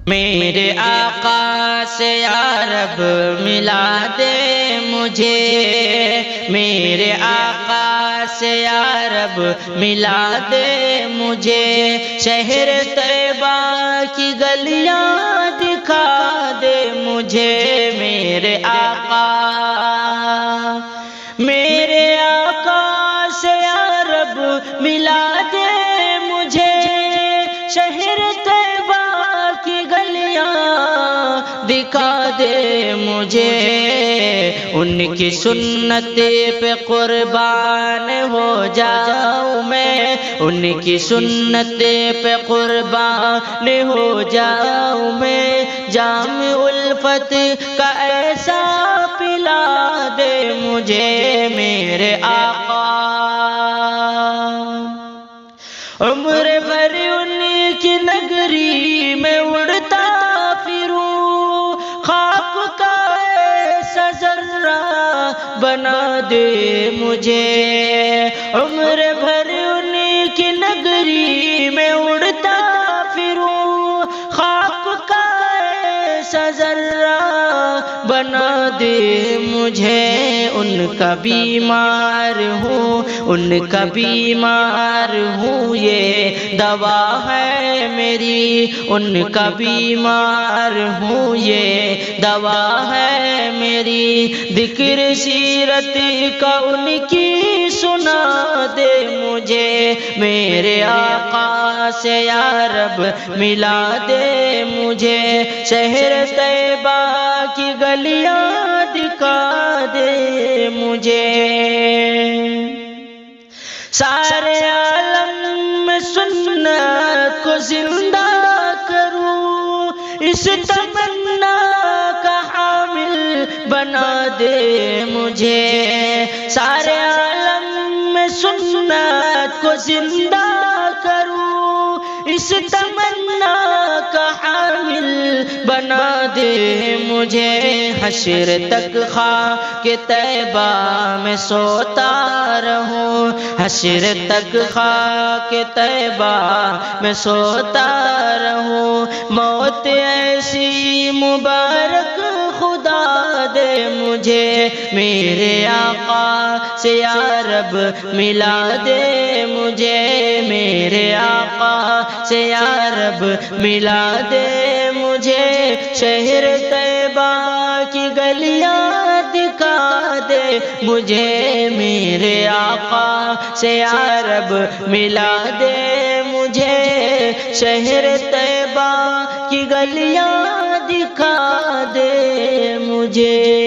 میرے آقا سے یا رب ملا دے مجھے، میرے آقا سے یا رب ملا دے مجھے، شہر طیبہ کی گلیاں دکھا دے مجھے میرے آقا، میرے آقا سے یا رب ملا دے مجھے، شہر طیبہ کی گلیاں دکھا دے مجھے، ان کی سنت پہ قربان ہو جاؤں میں، ان کی سنت پہ قربان ہو جاؤں میں، جام الفت کا ایسا پلا دے مجھے میرے آقا، عمر بھر ان کی نگری میں اڑتا پھروں، خاک کا ایسا ذرہ بنا دے مجھے، عمر بھر ان کی نگری میں اڑتا پھروں، خاک کا ایسا ذرہ بنا دے مجھے، ان کا بیمار ہوں، ان کا بیمار ہوں، یہ دوا ہے میری، ان کا بیمار ہوں، یہ دوا ہے میری، ذکر سیرت کا ان کی سنا دے مجھے میرے آقا سے یا رب ملا دے مجھے، شہر طیبہ کی گلیاں دکھا دے مجھے، سارے عالم میں سنت کو زندہ کروں، اس تمنا کا حامل بنا دے مجھے، سارے عالم میں سنت کو زندہ کروں، اس تمنا کا حامل بنا دے مجھے، حشر تک خاک طیبہ میں سوتا رہوں، حشر تک خاک طیبہ میں سوتا رہوں، موت ایسی مبارک خدا دے مجھے میرے آقا سے یا رب ملا دے مجھے، میرے آقا سے یا رب ملا دے مجھے، شہر طیبہ کی گلیاں دکھا دے مجھے میرے آقا سے یا رب ملا دے مجھے، شہر طیبہ کی گلیاں دکھا دے مجھے۔